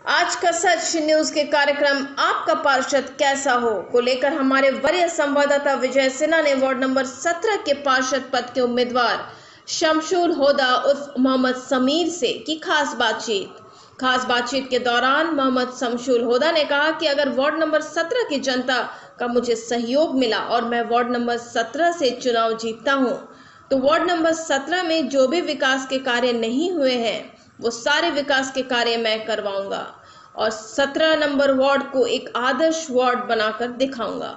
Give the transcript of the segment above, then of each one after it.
आज का सच न्यूज के कार्यक्रम आपका पार्षद कैसा हो को लेकर हमारे वरीय संवाददाता विजय सिन्हा ने वार्ड नंबर 17 के पार्षद पद के उम्मीदवार शमशुल होदा उर्फ मोहम्मद समीर से की खास बातचीत के दौरान मोहम्मद शमशुल होदा ने कहा कि अगर वार्ड नंबर 17 की जनता का मुझे सहयोग मिला और मैं वार्ड नंबर 17 से चुनाव जीतता हूं, तो वार्ड नंबर 17 में जो भी विकास के कार्य नहीं हुए हैं वो सारे विकास के कार्य मैं करवाऊंगा और 17 नंबर वार्ड को एक आदर्श वार्ड बनाकर दिखाऊंगा।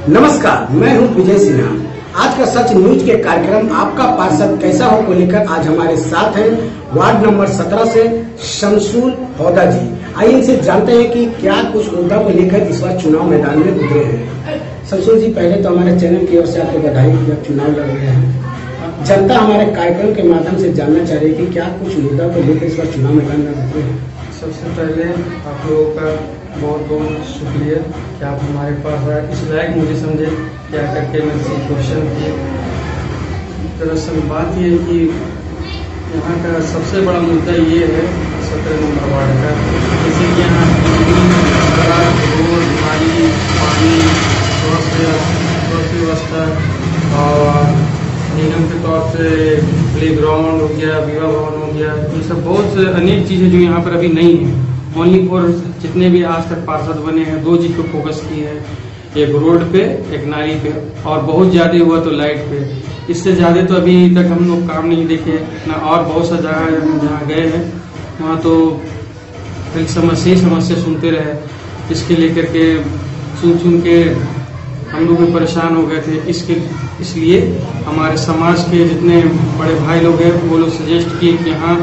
नमस्कार, मैं हूं विजय सिन्हा। आज का सच न्यूज के कार्यक्रम आपका पार्षद कैसा हो को लेकर आज हमारे साथ हैं वार्ड नंबर 17 से शमशुल होदा जी। आइए इनसे जानते हैं कि क्या कुछ मुद्दा को लेकर इस बार चुनाव मैदान में उतरे हैं। शमशुल जी, पहले तो हमारे चैनल की ओर से आपको बधाई जब चुनाव लड़ रहे हैं। जनता हमारे कार्यक्रम के माध्यम से जानना चाह रही है कि क्या कुछ मुद्दा को लेकर इस बार चुनाव मैदान में उतरे हैं। सबसे पहले आप लोगों का बहुत बहुत शुक्रिया कि आप हमारे पास आए, इस लायक मुझे समझे क्या करके मुझसे क्वेश्चन किए। दरअसल बात ये है कि यहाँ का सबसे बड़ा मुद्दा ये है 17 नंबर वार्ड का, जैसे कि यहाँ रोड, नाली, पानी, स्वास्थ्य व्यवस्था और निगम के तौर से प्ले ग्राउंड हो गया, विवाह भवन हो गया, ये सब बहुत अनेक चीज़ें जो यहाँ पर अभी नहीं है। ओनली फॉर जितने भी आज तक पार्षद बने हैं 2 चीज़ पे फोकस किए हैं, एक रोड पे, एक नाली पे और बहुत ज़्यादा हुआ तो लाइट पे। इससे ज़्यादा तो अभी तक हम लोग काम नहीं देखे ना। और बहुत सा जगह हम जहाँ गए हैं वहाँ तो एक समस्या सुनते रहे, इसके लेकर के सुन के हम लोग भी परेशान हो गए थे। इसलिए हमारे समाज के जितने बड़े भाई लोग हैं वो लोग सजेस्ट किए कि हाँ,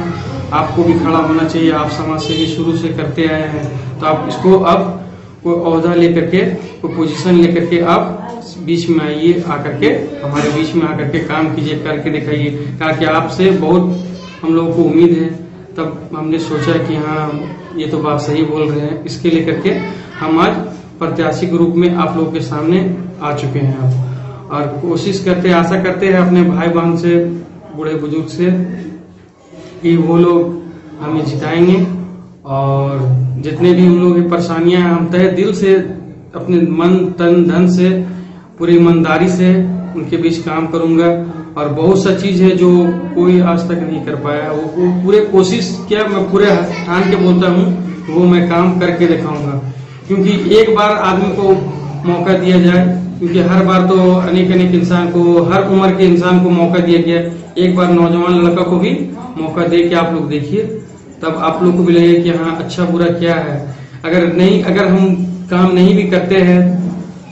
आपको भी खड़ा होना चाहिए, आप समाज से भी शुरू से करते आए हैं, तो आप इसको अब कोई ओहदा लेकर के, कोई पोजीशन लेकर के आप बीच में आइए, आकर के हमारे बीच में आकर के काम कीजिए, करके दिखाइए। कहा कि आपसे बहुत हम लोगों को उम्मीद है। तब हमने सोचा कि हाँ, ये तो बात सही बोल रहे हैं। इसके लेकर के हम आज प्रत्याशी के रूप में आप लोगों के सामने आ चुके हैं आप, और कोशिश करते, आशा करते हैं अपने भाई बहन से, बूढ़े बुजुर्ग से कि वो लोग हमें जिताएंगे और जितने भी हम लोग की परेशानियां हैं हम तहे दिल से अपने मन तन धन से पूरी ईमानदारी से उनके बीच काम करूंगा। और बहुत सा चीज है जो कोई आज तक नहीं कर पाया, वो पूरे कोशिश किया, मैं पूरे ठान के बोलता हूँ वो मैं काम करके दिखाऊंगा। क्योंकि एक बार आदमी को मौका दिया जाए, क्योंकि हर बार तो अनेक इंसान को, हर उम्र के इंसान को मौका दिया गया, एक बार नौजवान लड़का को भी मौका दे के आप लोग देखिए, तब आप लोग को भी लगे कि हाँ, अच्छा बुरा क्या है। अगर हम काम नहीं भी करते हैं,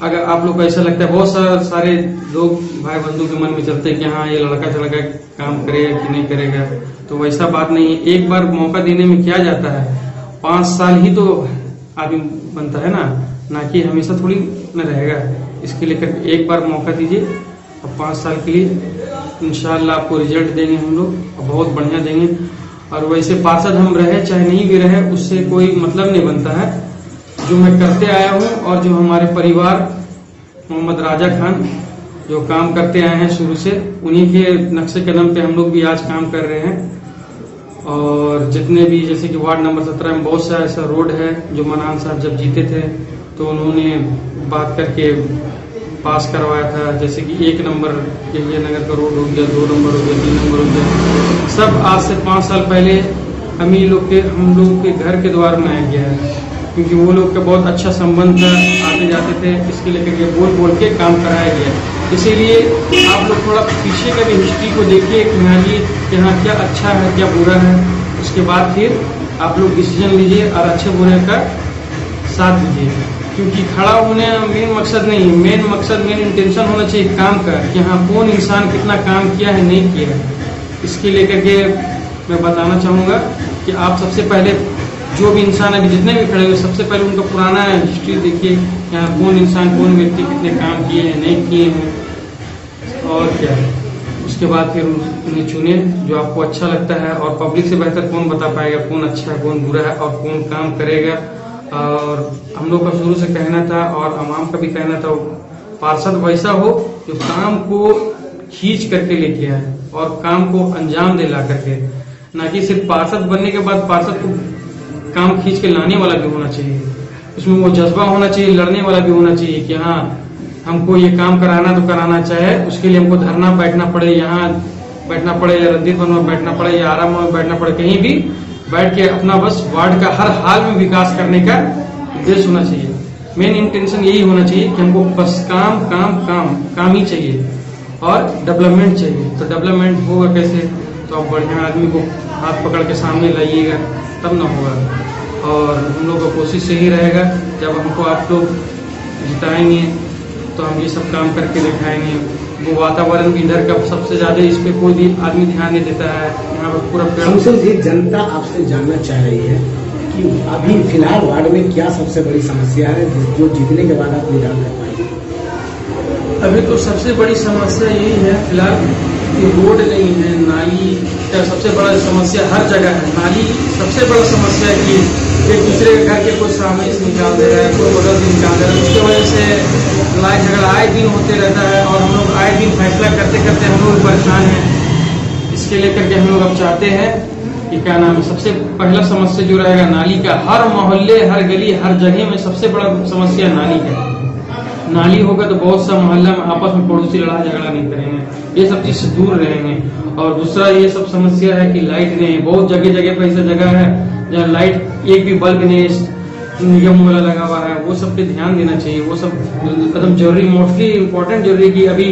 अगर आप लोग को ऐसा लगता है, बहुत सारे लोग भाई बंधु के मन में चलते हैं कि हाँ, ये लड़का चलका काम करेगा कि नहीं करेगा, तो वैसा बात नहीं है। एक बार मौका देने में क्या जाता है, 5 साल ही तो आदमी बनता है ना कि हमेशा थोड़ी न रहेगा। इसके लेकर एक बार मौका दीजिए और 5 साल के लिए इंशाल्लाह आपको रिजल्ट देंगे हम लोग, और बहुत बढ़िया देंगे। और वैसे पार्षद हम रहे चाहे नहीं भी रहे, उससे कोई मतलब नहीं बनता है। जो मैं करते आया हूँ और जो हमारे परिवार मोहम्मद राजा खान जो काम करते आए हैं शुरू से, उन्हीं के नक्शे कदम पे हम लोग भी आज काम कर रहे हैं। और जितने भी, जैसे कि वार्ड नंबर 17 में बहुत सा ऐसा रोड है जो मनान साहब जब जीते थे तो उन्होंने बात करके पास करवाया था, जैसे कि 1 नंबर केलिया नगर का रोड हो गया, 2 नंबर हो गया, 3 नंबर हो गया, सब आज से 5 साल पहले हम लोग के घर के द्वार बनाया गया है। क्योंकि वो लोग का बहुत अच्छा संबंध था, आते जाते थे, इसके लेकर के बोल के काम कराया गया। इसीलिए आप लोग थोड़ा पीछे का भी हिस्ट्री को देखिए, जानिए कि हाँ, क्या अच्छा है क्या बुरा है, उसके बाद फिर आप लोग डिसीजन लीजिए और अच्छे बुरे का साथ दीजिए। क्योंकि खड़ा होने मेन मकसद नहीं, मेन इंटेंशन होना चाहिए काम का, कि हाँ, कौन इंसान कितना काम किया है नहीं किया है। इसके लेकर के मैं बताना चाहूँगा कि आप सबसे पहले जो भी इंसान अभी जितने भी खड़े हुए, सबसे पहले उनका पुराना हिस्ट्री देखिए, यहाँ कौन इंसान, कौन व्यक्ति कितने काम किए हैं नहीं किए हैं और क्या है। उसके बाद फिर उन्हें चुने जो आपको अच्छा लगता है। और पब्लिक से बेहतर कौन बता पाएगा कौन अच्छा है कौन बुरा है और कौन काम करेगा। और हम लोग का शुरू से कहना था और आवाम का भी कहना था, पार्षद वैसा हो जो काम को खींच करके लेके आए और काम को अंजाम दे ला करके, ना कि सिर्फ पार्षद बनने के बाद पार्षद को काम खींच के लाने वाला भी होना चाहिए, उसमें वो जज्बा होना चाहिए, लड़ने वाला भी होना चाहिए कि हाँ हमको ये काम कराना तो कराना चाहे, उसके लिए हमको धरना बैठना पड़े, यहाँ बैठना पड़े या रंजीतवन में बैठना पड़े या आराम में बैठना पड़े, कहीं भी बैठ के अपना बस वार्ड का हर हाल में विकास करने का उद्देश्य होना चाहिए। मेन इंटेंशन यही होना चाहिए कि हमको बस काम काम काम काम ही चाहिए और डेवलपमेंट चाहिए। तो डेवलपमेंट होगा कैसे? तो आप बढ़िया आदमी को हाथ पकड़ के सामने लाइएगा तब ना होगा। और हम लोग का कोशिश यही रहेगा, जब हमको आप लोग जिताएंगे तो हम ये सब काम करके दिखाएंगे। वो वातावरण भी इधर का सबसे ज्यादा इस पे कोई भी आदमी ध्यान नहीं देता है, यहाँ पर पूरा शमशूल जी, जनता आपसे जानना चाह रही है कि अभी फिलहाल वार्ड में क्या सबसे बड़ी समस्या है जो जीतने के बाद आप निदान कर पाएंगे? अभी तो सबसे बड़ी समस्या यही है फिलहाल कि रोड नहीं है, नाली का सबसे बड़ा समस्या हर जगह है। नाली सबसे बड़ा समस्या है कि एक दूसरे के घर के कोई सामने से निकाल दे रहा है, कोई बगल से निकाल दे रहा है, उसकी वजह से लड़ाई झगड़ा आए दिन होते रहता है और हम लोग आए दिन फैसला करते करते हम लोग परेशान हैं। इसके लेकर के हम लोग अब चाहते हैं कि क्या नाम है, सबसे पहला समस्या जो रहेगा नाली का। हर मोहल्ले, हर गली, हर जगह में सबसे बड़ा समस्या नाली का। नाली होगा तो बहुत सा मोहल्ला में आपस में पड़ोसी लड़ाई झगड़ा नहीं करेंगे, ये सब चीज से दूर रहेंगे। और दूसरा ये सब समस्या है कि लाइट नहीं, बहुत जगह जगह पर ऐसा जगह है जहाँ लाइट एक भी बल्ब नहीं निगम वाला लगा हुआ है, वो सब पे ध्यान देना चाहिए। वो सब एकदम जरूरी, मोस्टली इम्पोर्टेंट जरूरी कि अभी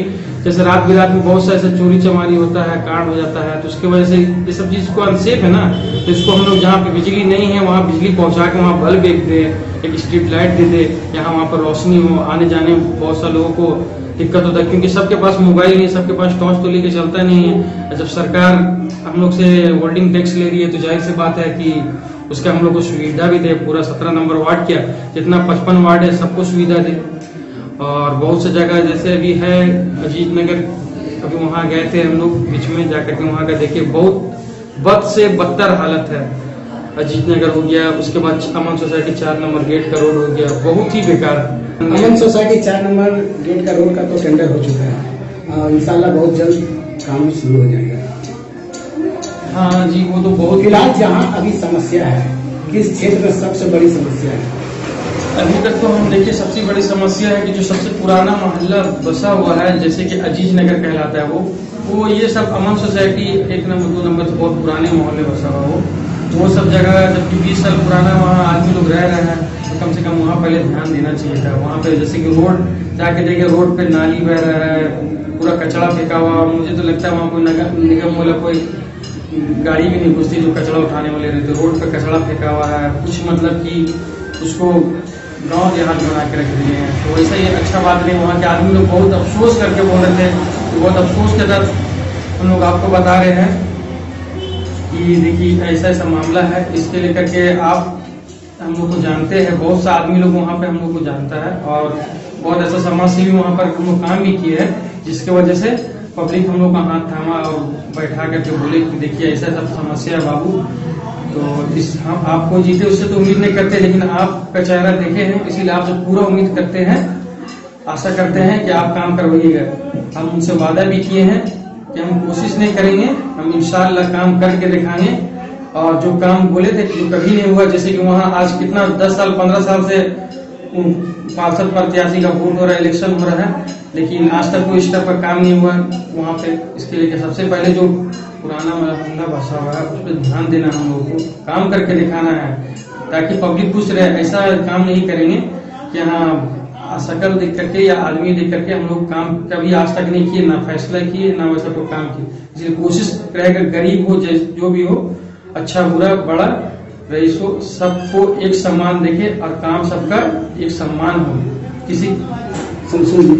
जैसे रात बिरात में बहुत सा ऐसा चोरी चमारी होता है, कांड हो जाता है, तो उसकी वजह से ये सब चीज को अनसेफ है ना। तो इसको हम लोग जहाँ पे बिजली नहीं है वहाँ बिजली पहुँचा के वहाँ बल्ब एक दे, एक स्ट्रीट लाइट दे दे, यहाँ वहाँ पर रोशनी हो, आने जाने में बहुत सा लोगों को दिक्कत होता है क्योंकि सबके पास मोबाइल नहीं है, सबके पास टॉर्च तो लेके चलता नहीं है। जब सरकार हम लोग से होल्डिंग टैक्स ले रही है तो जाहिर सी बात है कि उसका हम लोग को सुविधा भी दे। पूरा 17 नंबर वार्ड क्या जितना 55 वार्ड है सबको सुविधा दे। और बहुत सी जगह जैसे अभी है अजीत नगर, अभी वहाँ गए थे हम लोग बीच में जाकर के, वहाँ का देखिए बहुत बद से बदतर हालत है। अजीत नगर हो गया, उसके बाद अमन सोसाइटी 4 नंबर गेट का रोड हो गया, बहुत ही बेकार। अमन सोसाइटी 4 नंबर गेट का रोड का तो टेंडर हो चुका है, इंशाल्लाह बहुत जल्द काम शुरू हो जाएगा। हाँ जी, वो तो बहुत। फिलहाल जहाँ अभी समस्या है, किस क्षेत्र में सबसे बड़ी समस्या है? अभी तक तो हम देखिए सबसे बड़ी समस्या है कि जो सबसे पुराना मोहल्ला बसा हुआ है जैसे कि अजीज नगर कहलाता है वो ये सब अमन सोसाइटी 1 नंबर 2 नंबर से बहुत पुराने मोहल्ले बसा हुआ वो सब जगह, जबकि 20 साल पुराना वहाँ आदमी लोग रह रहे हैं तो कम से कम वहाँ पहले ध्यान देना चाहिए था। वहाँ पे जैसे कि रोड जाके देखिए, रोड पे नाली बह रहा है, पूरा कचरा फेंका हुआ। मुझे तो लगता है वहाँ कोई निगम वाला कोई गाड़ी भी नहीं घुसती जो कचरा उठाने वाले रहते। रोड पे कचरा फेंका हुआ है, कुछ मतलब कि उसको गांव देहात बना के रख दिए हैं। तो वैसा ये अच्छा बात नहीं। वहाँ के आदमी लोग बहुत अफसोस करके बोल रहे थे, बहुत अफसोस के साथ हम लोग आपको बता रहे हैं कि देखिए ऐसा ऐसा मामला है। इसके लेकर के आप हम लोग को जानते हैं, बहुत सा आदमी लोग वहाँ पे हम लोग को जानता है और बहुत ऐसा समाज सेवी वहाँ पर हम लोग काम भी किए हैं, जिसके वजह से पब्लिक हम लोग का हाथ थामा और बैठा करके बोले कि देखिए ऐसा सब समस्या है बाबू। तो इस हम आपको जीते उससे तो उम्मीद नहीं करते, लेकिन आपका चेहरा देखे हैं इसीलिए आपसे पूरा उम्मीद करते हैं, आशा करते हैं कि आप काम करवाइएगा। हम उनसे वादा भी किए हैं कि हम कोशिश नहीं करेंगे, हम इंशाअल्लाह काम करके दिखाएंगे। और जो काम बोले थे कि जो कभी नहीं हुआ, जैसे कि वहाँ आज कितना 10 साल 15 साल से पार्षद प्रत्याशी का वोट हो रहा है, इलेक्शन हो रहा है, लेकिन आज तक कोई स्टेप का काम नहीं हुआ वहाँ पे। इसके लिए सबसे पहले जो पुराना मोहल्ला बसा हुआ है उस पर ध्यान देना, हम लोगों को काम करके दिखाना है ताकि पब्लिक खुश रहे। ऐसा काम नहीं करेंगे कि हाँ शक्ल देख करके या आदमी देख करके हम लोग काम कभी आज तक नहीं किए, ना फैसला किए, ना वैसा कोई काम किए। इसलिए कोशिश रहेगा गरीब हो जो भी हो, अच्छा बुरा बड़ा रईस हो, सबको एक सम्मान देखे और काम सबका एक सम्मान हो। किसी शमशूल जी,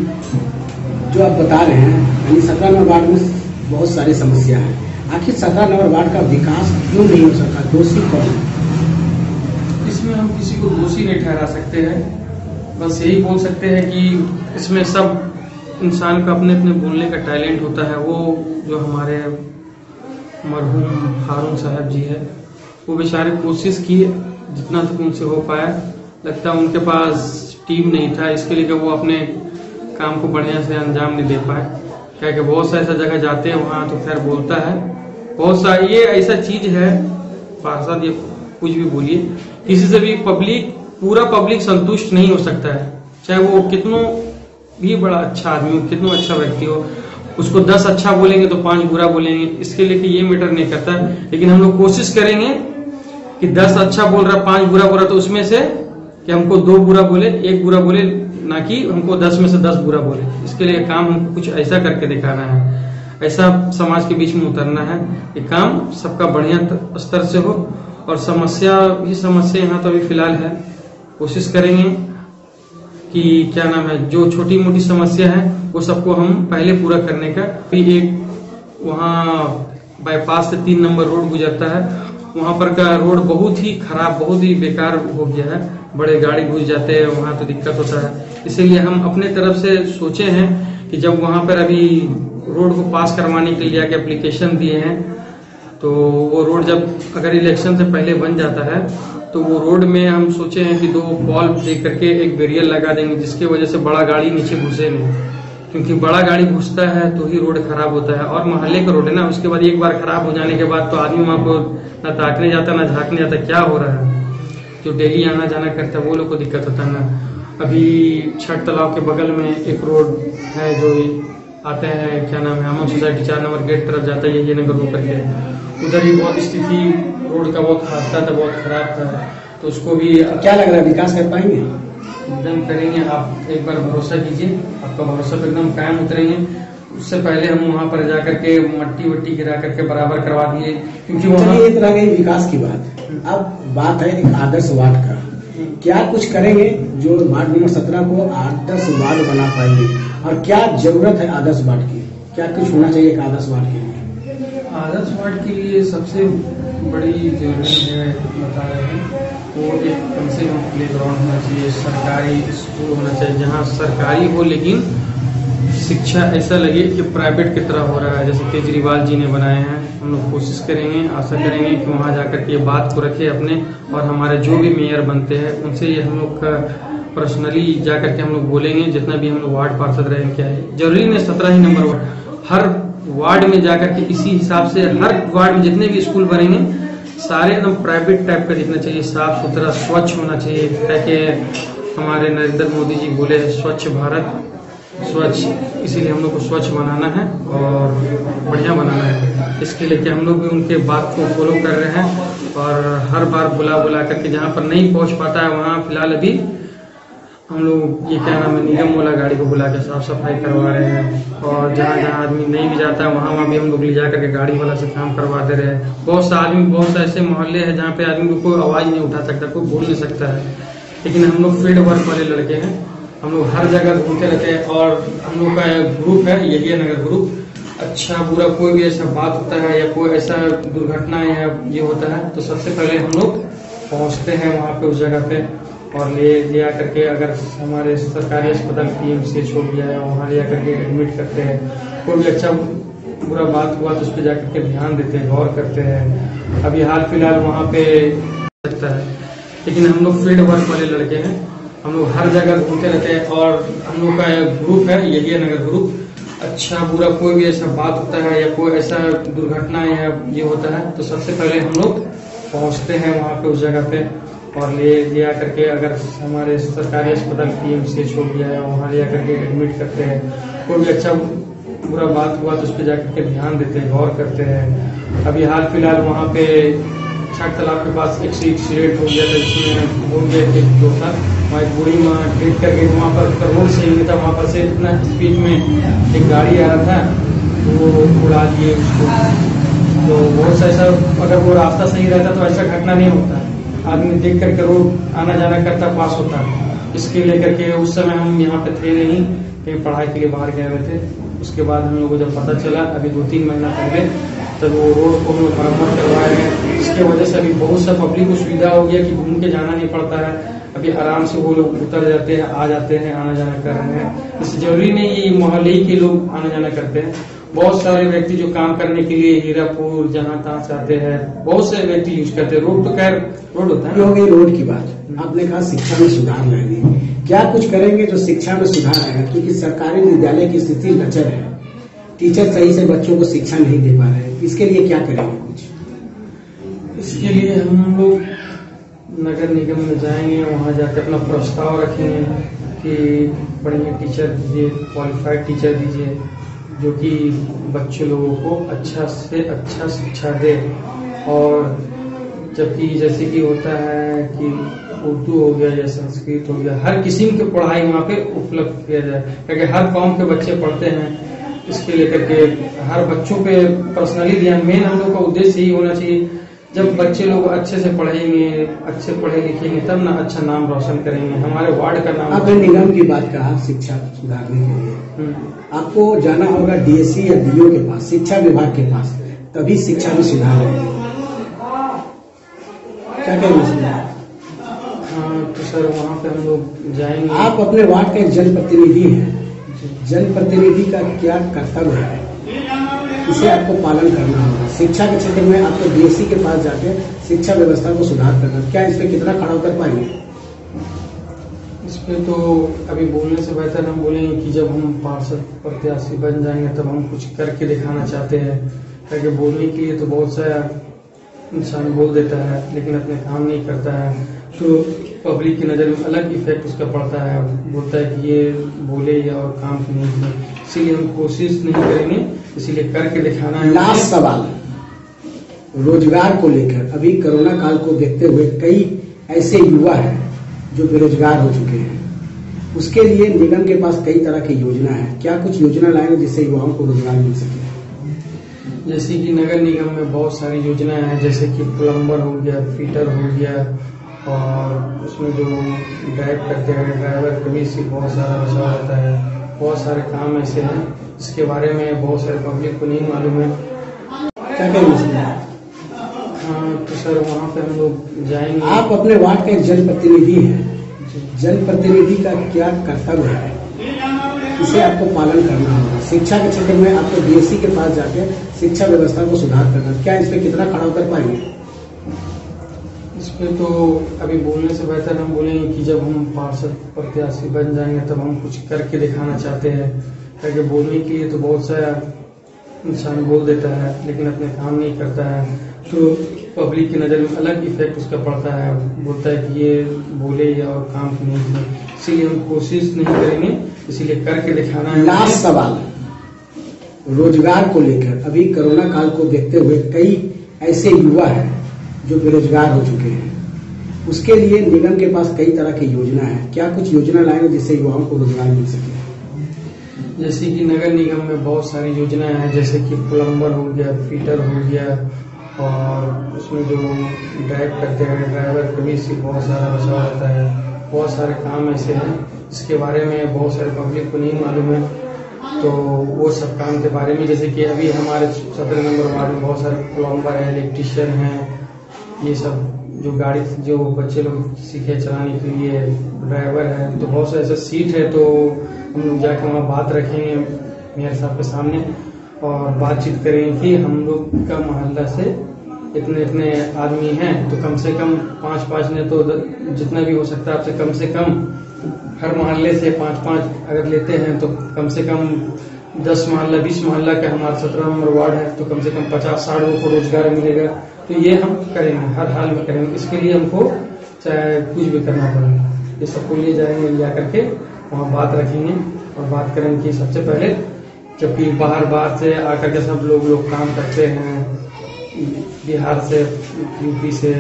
जो आप बता रहे हैं यानी 17 नंबर वार्ड में बहुत सारी समस्या है, आखिर 17 नंबर वार्ड का विकास क्यों नहीं हो सका? दोषी कौन है? इसमें हम किसी को दोषी नहीं ठहरा सकते हैं, बस यही बोल सकते हैं कि इसमें सब इंसान का अपने अपने बोलने का टैलेंट होता है। वो जो हमारे मरहूम हारून साहब जी है, वो बेचारे कोशिश किए जितना तक उनसे हो पाया। लगता है उनके पास टीम नहीं था, इसके लिए वो अपने काम को बढ़िया से अंजाम नहीं दे पाए। क्या कि बहुत सा ऐसा जगह जाते हैं वहाँ तो खैर बोलता है बहुत सा, ये ऐसा चीज है पार्षद, ये कुछ भी बोलिए किसी से भी पूरा पब्लिक संतुष्ट नहीं हो सकता है, चाहे वो कितनों भी बड़ा अच्छा आदमी हो, कितना अच्छा व्यक्ति हो, उसको 10 अच्छा बोलेंगे तो 5 बुरा बोलेंगे, इसके लिए कि ये मैटर नहीं करता। लेकिन हम लोग कोशिश करेंगे कि 10 अच्छा बोल रहा 5 बुरा बोल रहा तो उसमें से कि हमको 2 बुरा बोले 1 बुरा बोले, ना कि हमको 10 में से 10 बुरा बोले। इसके लिए काम हमको कुछ ऐसा करके दिखाना है, ऐसा समाज के बीच में उतरना है कि काम सबका बढ़िया स्तर से हो। और समस्या यहाँ तो अभी फिलहाल है, कोशिश करेंगे कि क्या नाम है, जो छोटी मोटी समस्या है वो सबको हम पहले पूरा करने का। फिर एक वहाँ बाईपास से 3 नंबर रोड गुजरता है, वहाँ पर का रोड बहुत ही खराब, बहुत ही बेकार हो गया है, बड़े गाड़ी घुस जाते हैं, वहाँ तो दिक्कत होता है। इसीलिए हम अपने तरफ से सोचे हैं कि जब वहाँ पर अभी रोड को पास करवाने के लिए आके एप्लीकेशन दिए हैं, तो वो रोड जब अगर इलेक्शन से पहले बन जाता है तो वो रोड में हम सोचे हैं कि 2 पॉल दे करके एक बैरियर लगा देंगे, जिसकी वजह से बड़ा गाड़ी नीचे घुसे नहीं, क्योंकि बड़ा गाड़ी घुसता है तो ही रोड खराब होता है। और मोहल्ले का रोड है ना, उसके बाद एक बार खराब हो जाने के बाद तो आदमी वहाँ को ना ताकने जाता ना झाँकने जाता क्या हो रहा है। जो डेली आना जाना करता है वो लोग को दिक्कत होता है ना। अभी छठ तालाब के बगल में एक रोड है जो आते हैं, क्या नाम है, अमन सोसाइटी 4 नंबर गेट तरफ जाता है, ये नगर होकर के, उधर ही बहुत स्थिति रोड का बहुत हादसा था, बहुत खराब था। तो उसको भी क्या लग रहा है, विकास कर पाएंगे? एकदम करेंगे, आप एक बार भरोसा कीजिए, आपका भरोसा पर एकदम कायम उतरेंगे। उससे पहले हम वहाँ पर जाकर के मट्टी वट्टी गिरा करके बराबर करवा दिए, क्योंकि वहाँ ये तरह गई विकास की बात। अब बात है एक आदर्श वार्ड का, क्या कुछ करेंगे जो वार्ड नंबर 17 को आदर्श वार्ड बना पाएंगे, और क्या जरूरत है आदर्श वार्ड की, क्या कुछ होना चाहिए एक आदर्श वार्ड के लिए? आदर्श वार्ड के लिए सबसे बड़ी जरूरी है, बता रहे हैं, वो एक कम से कम प्ले ग्राउंड होना चाहिए, सरकारी स्कूल होना चाहिए, जहाँ सरकारी हो लेकिन शिक्षा ऐसा लगे कि प्राइवेट की तरह हो रहा है, जैसे केजरीवाल जी ने बनाए हैं। हम लोग कोशिश करेंगे, आशा करेंगे कि वहाँ जाकर के ये बात को रखे अपने, और हमारे जो भी मेयर बनते हैं उनसे ये हम लोग का पर्सनली जाकर के हम लोग बोलेंगे, जितना भी हम लोग वार्ड पार्षद रहेंगे। क्या है जरूरी नहीं 17 ही नंबर वार्ड, हर वार्ड में जाकर के इसी हिसाब से हर वार्ड में जितने भी स्कूल बनेंगे सारे एकदम प्राइवेट टाइप का दिखना चाहिए, साफ सुथरा स्वच्छ होना चाहिए, ताकि हमारे नरेंद्र मोदी जी बोले स्वच्छ भारत स्वच्छ, इसीलिए हम लोग को स्वच्छ बनाना है और बढ़िया बनाना है। इसके लिए कि हम लोग भी उनके बात को फॉलो कर रहे हैं, और हर बार बुला करके जहाँ पर नहीं पहुँच पाता है वहाँ फिलहाल अभी हम लोग ये क्या नाम है, निगम वाला गाड़ी को बुला के साफ सफाई करवा रहे हैं। और जहाँ जहाँ आदमी नहीं भी जाता है वहाँ भी हम लोग ले जा करके गाड़ी वाला से काम करवा दे रहे हैं। बहुत सा ऐसे मोहल्ले हैं जहाँ पे आदमी को कोई आवाज नहीं उठा सकता, कोई बोल नहीं सकता है, लेकिन हम लोग फील्ड वर्क वाले लड़के हैं, हम लोग हर जगह घूमते रहते हैं। और हम लोग का ग्रुप है, यही है नगर ग्रुप, अच्छा बुरा कोई भी ऐसा बात होता है या कोई ऐसा दुर्घटना या ये होता है तो सबसे पहले हम लोग पहुंचते हैं वहाँ पे उस जगह पे, और ले आ करके अगर हमारे सरकारी अस्पताल PMCH हो गया है वहाँ ले आकर के एडमिट करते हैं। कोई भी अच्छा बुरा बात हुआ तो उस पर जाकर के ध्यान देते हैं, गौर करते हैं। अभी हाल फिलहाल वहाँ पे सकता है, लेकिन हम लोग फील्ड वर्क वाले लड़के हैं, हम लोग हर जगह घूमते रहते हैं। और हम लोग का ग्रुप है, यही है नगर ग्रुप, अच्छा बुरा कोई भी ऐसा बात होता है या कोई ऐसा दुर्घटना या ये होता है तो सबसे पहले हम लोग पहुंचते हैं वहाँ पे उस जगह पे, और ले आ करके अगर हमारे सरकारी अस्पताल PMCH हो गया है वहाँ ले आकर के एडमिट करते हैं। कोई भी अच्छा बुरा बात हुआ तो उस पर जाकर के ध्यान देते हैं, गौर करते हैं। अभी हाल फिलहाल वहाँ पे छठ तालाब के पास एक एक्सीडेंट हो गया था, जिसमें हो गया एक दोस्त वहाँ एक बूढ़ी माँ ट्रीट करके वहाँ पर रोड सही नहीं था, वहाँ पर से इतना स्पीड में एक गाड़ी आ रहा था तो वो उड़ा दिए उसको। तो बहुत सा ऐसा, अगर वो रास्ता सही रहता तो ऐसा घटना नहीं होता, आदमी देख करके रोड आना जाना करता, पास होता। इसके लेकर के उस समय हम यहाँ पे थे नहीं, कहीं पढ़ाई के लिए बाहर गए हुए थे। उसके बाद हम लोगों को जब पता चला अभी 2-3 महीना पहले, तब वो रोड को हम लोग मरम्मत करवाए हैं। इसके वजह से अभी बहुत सा पब्लिक को सुविधा हो गया कि घूम के जाना नहीं पड़ता है, अभी आराम से वो लोग उतर जाते हैं, आ जाते हैं, आना जाना कर रहे हैं। इससे जरूरी नहीं ये मोहल्ले के लोग आना जाना करते हैं, बहुत सारे व्यक्ति जो काम करने के लिए हीरापुर जहाँ तहाँ से आते हैं, बहुत से व्यक्ति यूज करते हैं। रोड तो खैर रोड होता है। हो गई रोड की बात, आपने कहा शिक्षा में सुधार लाएंगे, क्या कुछ करेंगे जो शिक्षा में सुधार आएगा? क्योंकि सरकारी विद्यालय की स्थिति लचर है, टीचर सही से बच्चों को शिक्षा नहीं दे पा रहे हैं, इसके लिए क्या करेंगे कुछ? इसके लिए हम लोग नगर निगम में जाएंगे, वहाँ जाकर अपना प्रस्ताव रखेंगे कि बढ़िया टीचर दीजिए, क्वालिफाइड टीचर दीजिए जो कि बच्चे लोगों को अच्छा से अच्छा शिक्षा दे। और जबकि जैसे कि होता है कि उर्दू हो गया या संस्कृत हो गया, हर किस्म की पढ़ाई वहाँ पे उपलब्ध किया जाए, क्योंकि हर कौम के बच्चे पढ़ते हैं। इसके लेकर के हर बच्चों पे पर्सनली ध्यान, मेन हम लोग का उद्देश्य यही होना चाहिए। जब बच्चे लोग अच्छे से पढ़ेंगे, अच्छे पढ़े लिखेंगे, तब ना अच्छा नाम रोशन करेंगे, हमारे वार्ड का नाम। आपने निगम की बात कहा शिक्षा सुधारने के लिए, आपको जाना होगा डीएससी या डीओ के पास, शिक्षा विभाग के पास, तभी शिक्षा में सुधार होगा। क्या कहेंगे? हाँ तो सर वहाँ पे हम लोग जाएंगे। आप अपने वार्ड का एक जनप्रतिनिधि हैं, जनप्रतिनिधि का क्या कर्तव्य है, इसे आपको पालन करना होगा। शिक्षा के क्षेत्र में आपको डीएससी के पास जाके शिक्षा व्यवस्था को सुधार करना, क्या इस पे कितना खड़ा उतर पाएंगे? इस पे तो अभी बोलने से बेहतर हम बोलेंगे कि जब हम पार्षद प्रत्याशी बन जाएंगे तब हम कुछ करके दिखाना चाहते हैं। क्योंकि बोलने के लिए तो बहुत सारा इंसान बोल देता है लेकिन अपने काम नहीं करता है, तो पब्लिक की नज़र में अलग इफेक्ट उसका पड़ता है। बोलता है कि ये बोले या और काम नहीं किए, इसीलिए हम कोशिश नहीं करेंगे, इसीलिए करके दिखाना है। लास्ट सवाल, रोजगार को लेकर अभी कोरोना काल को देखते हुए कई ऐसे युवा हैं जो बेरोजगार हो चुके हैं, उसके लिए निगम के पास कई तरह की योजना है, क्या कुछ योजना लाएंगे जिससे युवाओं को रोजगार मिल सके? जैसे कि नगर निगम में बहुत सारी योजनाएं हैं, जैसे कि प्लम्बर हो गया, फिटर हो गया, और उसमें जो ड्राइव करते हैं ड्राइवर कभी से बहुत सारा बचा रहता है। बहुत सारे काम ऐसे हैं जिसके बारे में बहुत सारे पब्लिक को नहीं मालूम है। क्या कहेंगे? हाँ तो सर वहाँ पे हम लोग जाएंगे। आप अपने वार्ड का एक जनप्रतिनिधि हैं, जनप्रतिनिधि का क्या कर्तव्य है, इसे आपको पालन करना होगा। शिक्षा के क्षेत्र में आपको डीएससी के पास जाके शिक्षा व्यवस्था को सुधार करना, क्या इस पे कितना खड़ा उतर पाएंगे? इस पे तो अभी बोलने से बेहतर हम बोलेंगे कि जब हम पार्षद प्रत्याशी बन जाएंगे तब हम कुछ करके दिखाना चाहते हैं। क्योंकि बोलने के लिए तो बहुत सारा इंसान बोल देता है लेकिन अपने काम नहीं करता है, तो पब्लिक की नज़र में अलग इफेक्ट उसका पड़ता है। बोलता है कि ये बोले या और काम नहीं किए, इसीलिए हम कोशिश नहीं करेंगे, इसीलिए करके दिखाना है। लास्ट सवाल, रोजगार को लेकर अभी कोरोना काल को देखते हुए कई ऐसे युवा हैं जो बेरोजगार हो चुके हैं, उसके लिए निगम के पास कई तरह की योजना है, क्या कुछ योजना लाएंगे जिससे युवाओं को रोजगार मिल सके? जैसे कि नगर निगम में बहुत सारी योजनाएं हैं, जैसे कि प्लम्बर हो गया, फिटर हो गया, और उसमें जो ड्राइव करते हैं ड्राइवर कभी से बहुत सारा बचा रहता है। बहुत सारे काम ऐसे हैं जिसके बारे में बहुत सारे पब्लिक को नहीं मालूम है, तो वो सब काम के बारे में, जैसे कि अभी हमारे 17 नंबर वार्ड में बहुत सारे प्लम्बर हैं, इलेक्ट्रीशियन हैं, ये सब जो गाड़ी जो बच्चे लोग सीखे चलाने के लिए ड्राइवर है, तो बहुत सारे ऐसे सीट है। तो हम लोग जाकर वहाँ बात रखेंगे मेयर साहब के सामने और बातचीत करेंगे कि हम लोग का मोहल्ला से इतने इतने आदमी हैं, तो कम से कम 5-5 ने तो जितना भी हो सकता है आपसे कम से कम हर मोहल्ले से 5-5 अगर लेते हैं तो कम से कम 10 मोहल्ला 20 मोहल्ला का हमारा 17 नंबर वार्ड है, तो कम से कम 50-60 लोगों को रोजगार मिलेगा। तो ये हम करेंगे, हर हाल में करेंगे। इसके लिए हमको चाहे कुछ भी करना पड़े, ये सबको ले जाएंगे, ले करके वहाँ बात रखेंगे और बात करेंगे कि सबसे पहले, जबकि बाहर से आकर के सब लोग काम करते हैं, बिहार से, यूपी से,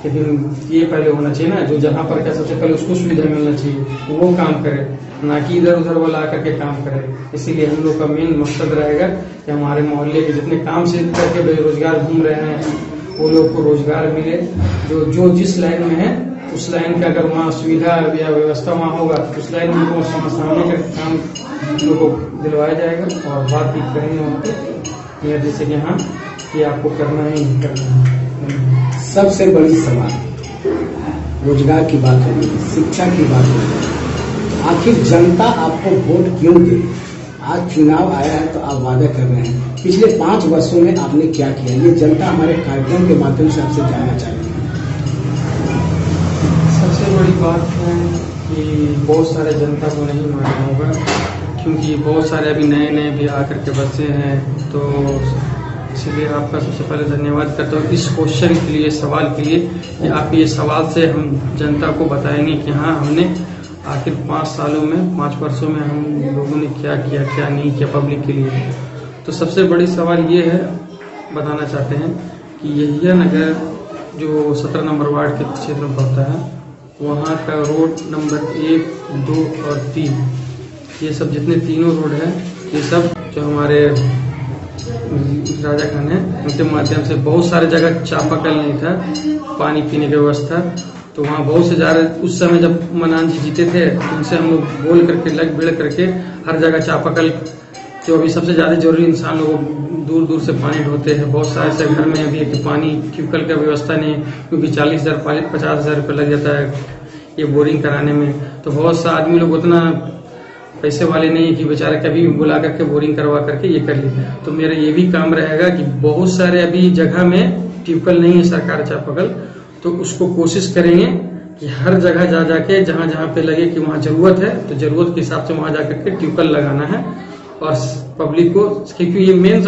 लेकिन ये पहले होना चाहिए ना, जो जहाँ पर क्या सबसे पहले उसको सुविधा मिलना चाहिए, वो काम करे, ना कि इधर उधर वाला आकर के काम करे। इसीलिए हम लोग का मेन मकसद रहेगा कि हमारे मोहल्ले के जितने काम से करके बेरोजगार घूम रहे हैं वो लोग को रोजगार मिले, जो जिस लाइन में है उस लाइन का अगर वहाँ सुविधा या व्यवस्था वहाँ होगा तो उस लाइन में वो सामने का काम लोगों को दिलवाया जाएगा। और बात भी करेंगे वहाँ पे जैसे कि हाँ ये आपको करना है, करना है। सबसे बड़ी सवाल, रोजगार की बात होगी, शिक्षा की बात होगी, आखिर जनता आपको वोट क्यों दे? आज चुनाव आया है तो आप वादा कर रहे हैं, पिछले 5 वर्षों में आपने क्या किया? ये जनता हमारे कार्यक्रम के माध्यम से आपसे जानना चाहती है। सबसे बड़ी बात है कि बहुत सारे जनता को नहीं मालूम होगा, क्योंकि बहुत सारे अभी नए भी आकर के बसे हैं, तो इसीलिए आपका सबसे पहले धन्यवाद करता हूँ इस क्वेश्चन के लिए, सवाल के लिए, कि आप ये सवाल से हम जनता को बताएंगे कि हाँ हमने आखिर 5 वर्षों में हम लोगों ने क्या किया, क्या नहीं किया पब्लिक के लिए। तो सबसे बड़ी सवाल ये है, बताना चाहते हैं कि यहिया नगर जो 17 नंबर वार्ड के क्षेत्र में पड़ता है, वहाँ का रोड नंबर 1, 2 और 3, ये सब जितने तीनों रोड हैं, ये सब जो हमारे राजा खान है उनके माध्यम से बहुत सारे जगह चापाकल नहीं था, पानी पीने की व्यवस्था, तो वहाँ बहुत से ज़्यादा उस समय जब मनान जी जीते थे उनसे हम लोग बोल करके लग भिड़ करके हर जगह चापाकल, जो अभी सबसे ज़्यादा जरूरी, इंसान लोग दूर दूर से पानी ढोते हैं, बहुत सारे से घर में अभी कि पानी ट्यूबवेल का व्यवस्था नहीं है, क्योंकि 40,000 50,000 रुपये लग जाता है ये बोरिंग कराने में। तो बहुत सा आदमी लोग उतना पैसे वाले नहीं है कि बेचारे कभी भी बुला करके बोरिंग करवा करके ये कर ली। तो मेरा ये भी काम रहेगा कि बहुत सारे अभी जगह में ट्यूबवेल नहीं है सरकार चापाकल, तो उसको कोशिश करेंगे कि हर जगह जा जाके जहाँ जहाँ पे लगे कि वहाँ जरूरत है तो जरूरत के हिसाब से वहाँ जा करके ट्यूबवेल लगाना है और पब्लिक को, क्योंकि ये मेन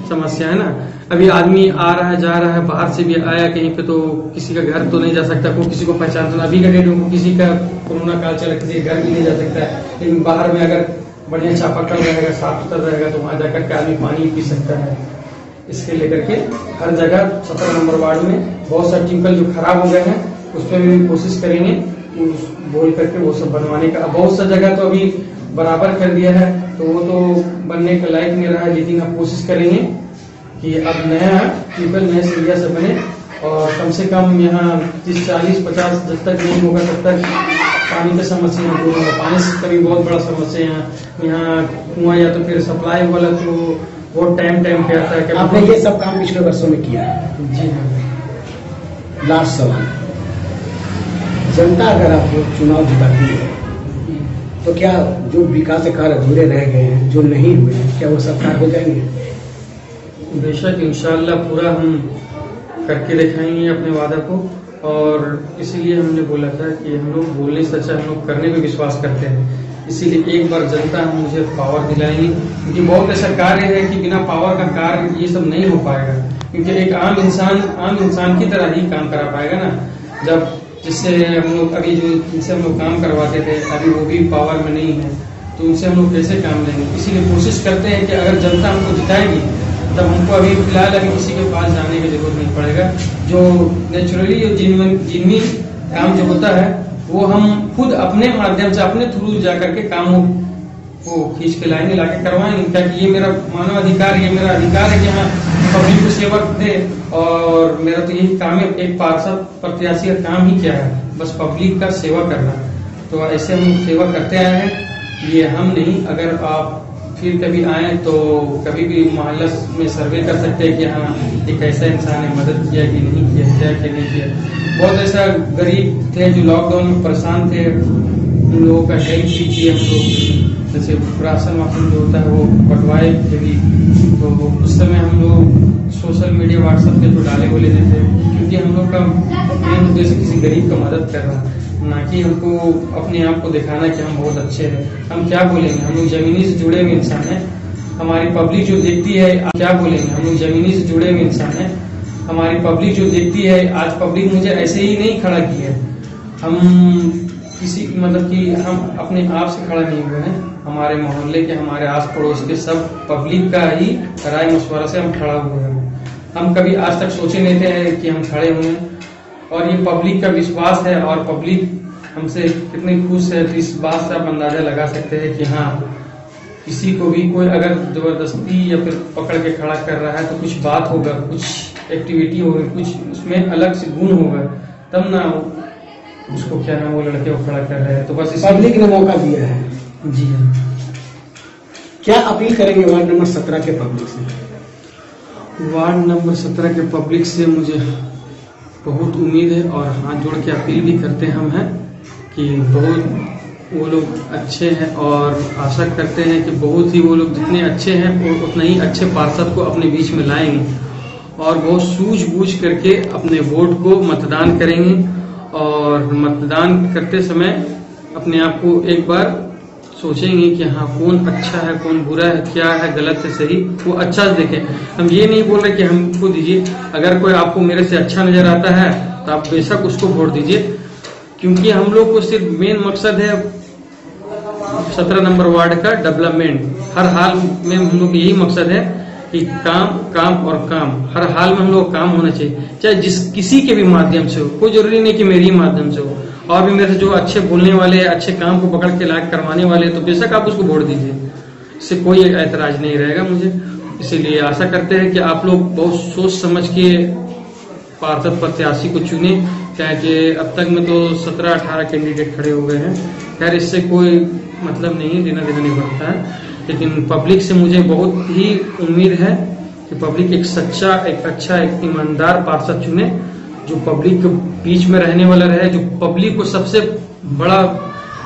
समस्या है ना। अभी आदमी आ रहा है, जा रहा है, बाहर से भी आया कहीं पे, तो किसी का घर तो नहीं जा सकता, कोई किसी को पहचानता, अभी का डेट में किसी का कोरोना काल चला, किसी का घर भी नहीं जा सकता है। लेकिन बाहर में अगर बढ़िया चापाकल रहेगा, साफ सुथरा रहेगा, तो वहाँ जाकर के आदमी पानी पी सकता है। इसके लेकर के हर जगह 17 नंबर वार्ड में बहुत सारे ट्यूबवेल जो खराब हो गए हैं उस पर भी कोशिश करेंगे बोल करके वो सब बनवाने का। बहुत सा जगह तो अभी बराबर कर दिया है, तो वो तो बनने के लायक नहीं रहा है, लेकिन अब कोशिश करेंगे कि अब नया ट्यूबवेल नए सिरिया से बने और कम से कम यहाँ 30, 40, 50 जब तक नहीं होगा तब तक पानी की समस्या दूर होगा। पानी का भी बहुत बड़ा समस्या है यहाँ कुआं या तो फिर सप्लाई वाला तो बहुत टाइम पे आता है। आपने ये सब काम पिछले वर्षों में किया है? जी हाँ। लास्ट सवाल, जनता अगर आपको चुनाव जिताती है तो क्या जो विकास कार्य अधूरे रह गए हैं, जो नहीं हुए हैं, क्या वो सरकार हो जाएंगे? बेशक इंशाअल्लाह पूरा हम करके दिखाएंगे अपने वादा को, और इसीलिए हमने बोला था कि हम लोग बोलने से अच्छा हम लोग करने पे विश्वास करते हैं। इसीलिए एक बार जनता हम मुझे पावर दिलाएंगी, क्योंकि बहुत ऐसा कार्य है कि बिना पावर का कार्य ये सब नहीं हो पाएगा, क्योंकि एक आम इंसान की तरह ही काम करा पाएगा ना। जब जिससे हम लोग अभी जो जिनसे हम लोग काम करवाते थे अभी वो भी पावर में नहीं है, तो उनसे हम लोग कैसे काम लेंगे। इसीलिए कोशिश करते हैं कि अगर जनता हमको जिताएगी तब हमको अभी फिलहाल किसी के पास जाने की जरूरत नहीं पड़ेगा। जो नेचुरली जिनमी काम जो होता है वो हम खुद अपने माध्यम से अपने थ्रू जा करके काम को खींच के लाएंगे, लाके करवाएंगे, क्योंकि ये मेरा मानव अधिकार, ये मेरा अधिकार है कि हाँ पब्लिक को सेवा दे। और मेरा तो यही काम है, एक पार्षद प्रत्याशी का काम ही क्या है, बस पब्लिक का सेवा करना। तो ऐसे हम सेवा करते आए हैं, ये हम नहीं। अगर आप फिर कभी आए तो कभी भी मोहल्ला में सर्वे कर सकते हैं कि हाँ एक ऐसा इंसान ने मदद किया कि नहीं किया, क्या कि नहीं किया। बहुत ऐसा गरीब थे जो लॉकडाउन में परेशान थे, उन लोगों का हेल्प भी किया हम लोग, जैसे राशन वासन जो होता है वो बंटवाए थे भी। तो उस समय हम लोग सोशल मीडिया व्हाट्सएप पे तो डाले बोले थे, क्योंकि हम लोग का मेन उद्देश्य किसी गरीब का मदद करना, ना कि हमको अपने आप को दिखाना कि हम बहुत अच्छे हैं। हम क्या बोलेंगे, हम लोग जमीनी से जुड़े हुए इंसान हैं। हमारी पब्लिक जो देखती है, क्या बोलेंगे, हम लोग जमीनी से जुड़े हुए इंसान हैं। हमारी पब्लिक जो देखती है, आज पब्लिक मुझे ऐसे ही नहीं खड़ा की है, हम किसी मतलब कि हम अपने आप से खड़ा नहीं हुए हैं। हमारे मोहल्ले के, हमारे आस पड़ोस के सब पब्लिक का ही राय मशवरा से हम खड़ा हुए हैं। हम कभी आज तक सोचे नहीं थे कि हम खड़े हुए हैं, और ये पब्लिक का विश्वास है और पब्लिक हमसे कितनी खुश है, तो इस बात से आप अंदाजा लगा सकते हैं कि हाँ किसी को भी कोई अगर जबरदस्ती या फिर पकड़ के खड़ा कर रहा है तो कुछ बात होगा, कुछ एक्टिविटी होगी, कुछ उसमें अलग से गुण होगा, तब ना उसको क्या नाम वो लड़के को खड़ा कर रहे हैं। तो बस पब्लिक ने मौका दिया है। जी हाँ। क्या अपील करेंगे वार्ड नंबर 17 के पब्लिक से? वार्ड नंबर 17 के पब्लिक से मुझे बहुत उम्मीद है और हाथ जोड़ के अपील भी करते हम हैं कि बहुत वो लोग अच्छे हैं, और आशा करते हैं कि बहुत ही वो लोग जितने अच्छे हैं और उतना ही अच्छे पार्षद को अपने बीच में लाएंगे, और बहुत सूझबूझ करके अपने वोट को मतदान करेंगे। और मतदान करते समय अपने आप को एक बार सोचेंगे कि हाँ कौन अच्छा है कौन बुरा है, क्या है गलत है सही, वो अच्छा से देखें। हम ये नहीं बोल रहे कि हमको दीजिए, अगर कोई आपको मेरे से अच्छा नजर आता है तो आप बेशक उसको वोट दीजिए, क्योंकि हम लोग को सिर्फ मेन मकसद है 17 नंबर वार्ड का डेवलपमेंट। हर हाल में हम लोग यही मकसद है कि काम काम और काम, हर हाल में हम लोग काम होना चाहिए, चाहे किसी के भी माध्यम से हो, कोई जरूरी नहीं कि मेरे ही माध्यम से हो। और भी मेरे से जो अच्छे बोलने वाले, अच्छे काम को पकड़ के लायक करवाने वाले, तो बेशक आप उसको वोट दीजिए, इससे कोई ऐतराज नहीं रहेगा मुझे। इसीलिए आशा करते हैं कि आप लोग बहुत सोच समझ के पार्षद प्रत्याशी को चुने, क्या कि अब तक में तो 17-18 कैंडिडेट खड़े हो गए हैं। खैर इससे कोई मतलब नहीं, लेना देना नहीं बनता है, लेकिन पब्लिक से मुझे बहुत ही उम्मीद है कि पब्लिक एक सच्चा, एक अच्छा, एक ईमानदार पार्षद चुने, जो पब्लिक के बीच में रहने वाला रहे, जो पब्लिक को सबसे बड़ा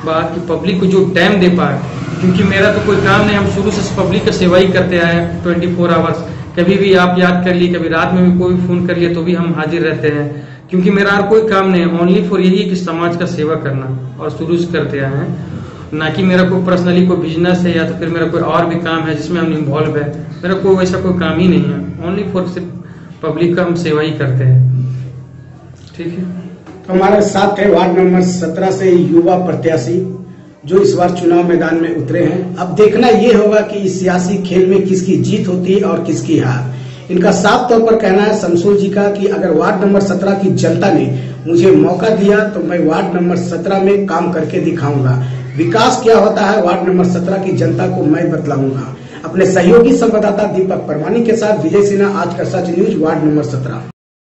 बात कि पब्लिक को जो टाइम दे पाए, क्योंकि मेरा तो कोई काम नहीं, हम शुरू से पब्लिक का सेवा ही करते आए 24 आवर्स। कभी भी आप याद कर लिए, कभी रात में भी कोई फोन कर लिए तो भी हम हाजिर रहते हैं, क्योंकि मेरा और कोई काम नहीं, ओनली फॉर यही कि समाज का सेवा करना, और शुरू से करते आए हैं। ना कि मेरा कोई पर्सनली कोई बिजनेस है या तो फिर मेरा कोई और भी काम है जिसमें हम इन्वॉल्व है, मेरा कोई वैसा कोई काम ही नहीं है, ओनली फॉर सिर्फ पब्लिक का हम सेवा ही करते हैं। ठीक है, तो हमारे साथ है वार्ड नंबर 17 से युवा प्रत्याशी जो इस बार चुनाव मैदान में उतरे हैं। अब देखना ये होगा कि इस सियासी खेल में किसकी जीत होती है और किसकी हार। इनका साफ तौर पर कहना है शमशूल जी का कि अगर वार्ड नंबर 17 की जनता ने मुझे मौका दिया तो मैं वार्ड नंबर 17 में काम करके दिखाऊंगा। विकास क्या होता है वार्ड नंबर 17 की जनता को मैं बतलाऊंगा। अपने सहयोगी संवाददाता दीपक परमानी के साथ विजय सिन्हा, आज का सच न्यूज, वार्ड नंबर 17।